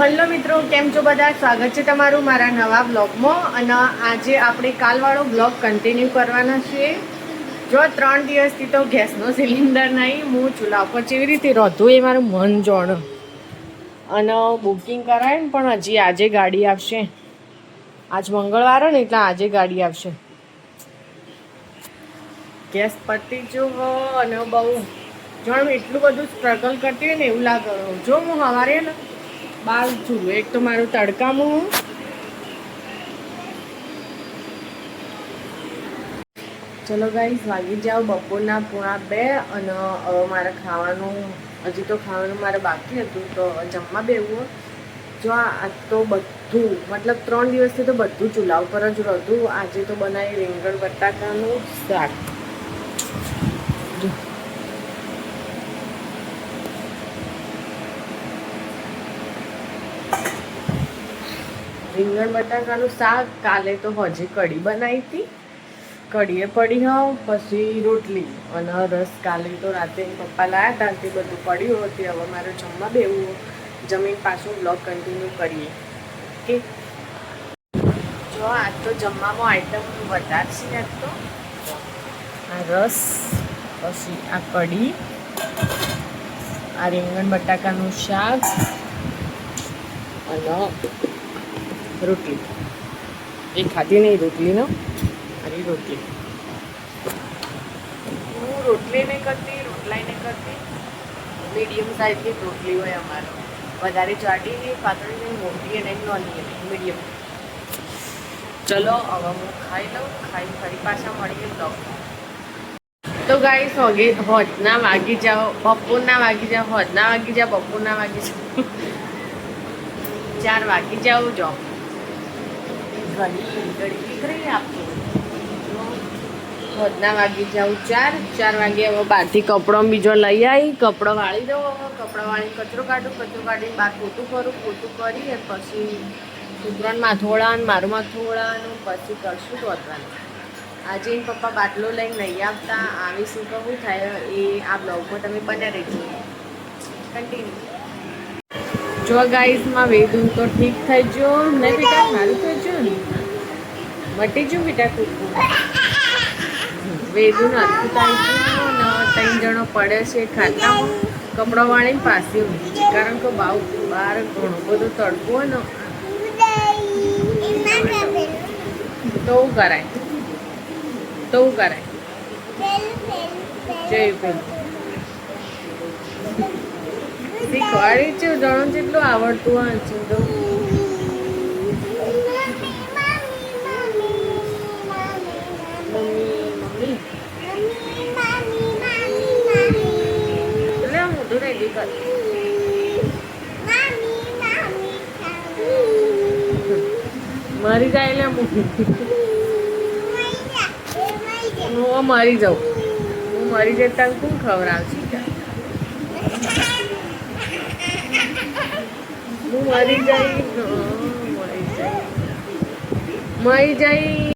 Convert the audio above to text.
Hello મિત્રો, કેમ છો બધા? સ્વાગત છે તમારું મારા નવા બ્લોગમાં. અને આજે આપણે કાલવાળો બ્લોગ કન્ટિન્યુ કરવાના છીએ. જો 3 દિવસથી તો ગેસનો સિલિન્ડર નહીં, હું ચૂલા પર કેવી રીતે રોધું એ મારું મન જોણ. અને બુકિંગ કરાય ને, પણ હજી આજે ગાડી આવશે. આજ મંગળવાર ને એટલે આજે ગાડી આવશે. ગેસ પતી જો અને બહુ જાણ એટલું બધું સ્ટ્રગલ કરતી હોય ને એવું લાગે. જો હું સવારે ને બાર છું, એક તો મારું તડકામાં ચલો ગાઈસ વાગી જાઓ બપોરના 1:30 અને મારે ખાવાનું હજી તો ખાવાનું મારે બાકી હતું તો જમવા બેવું. જો આ તો બધું મતલબ 3 દિવસથી તો બધું ચૂલા ઉપર જ રહેતું. આજે તો બનાવી રીંગણ બટાકાનું શાક. રીંગણ બટાકાનું શાક. કાલે તો હજી કઢી બનાવી હતી, કઢીએ પડી હોવ, પછી રોટલી અને રસ. કાલે તો રાતે પપ્પા લાવ્યા હતા તે બધું પડ્યું હતું. હવે મારે જમવા બેવું, જમીન પાછું બ્લોગ કન્ટિન્યુ કરીએ. ઓકે, જો આજ તો જમવામાં આઈટમ વધારે છે. આજ તો આ રસ, પછી આ કઢી, આ રીંગણ બટાકાનું શાક અને રોટલી. એ ખાધી નહીં રોટલીનો, અરે રોટલી હું રોટલી નહીં કરતી, રોટલાય નહીં કરતી. મીડિયમ સાઇઝની રોટલી હોય અમારે, વધારે જાડી નહીં, પાતળી નહીં, મોટી નહીં, નાની નહીં, મીડિયમ. ચલો હવે હું ખાઈ લઉં, ખાઈ ફરી પાછા મળીએ બ્લોગ. તો ગાઈસ હોજના વાગી જાઓ, બપોરના વાગી જાઓ, હોજના વાગી જાઓ, બપોરના વાગી જાઓ, 4 વાગી જાઓ. જો ઘડી આપતો હોજના વાગી જાઉં 4 વાગે. હવે બહારથી કપડો બીજો લઈ આવી, કપડો વાળી દઉં. હવે કપડો વાળી કચરો કાઢું, કચરો કાઢીને બહાર પોતું કરું, પોતું કરી પછી છોકરાને માથું વળાવાનું, મારું માથું વળાવાનું, પછી કરશું ધોવાનું. આજે પપ્પા બાટલો લઈને નહીં આવતા, આવીશું તો શું થાય એ આ બ્લોગમાં તમે બને રહેજો કન્ટિન્યુ. જો ગાઈસમાં વેદું તો ઠીક થઈ ગયો ને બેટા, સારું થઈ ગયું ને, મટી ગયું બેટા. કૂકું વેદું નથી થઈ ગયું ને 3 જણો પડે છે ખાટલામાં કપડાં વાળીને પાસે, કારણ કે બહાર ઘણો બધો તડકો હોય ને તો કરાય જય પેલું શીખવાડી છે. જણો જેટલું આવડતું હોય છે તો મોટું રેડી કર. મરી જાય એટલે હું મરી જાઉં. હું મરી જતા કોણ ખવડાવશે? હું મરી જાય.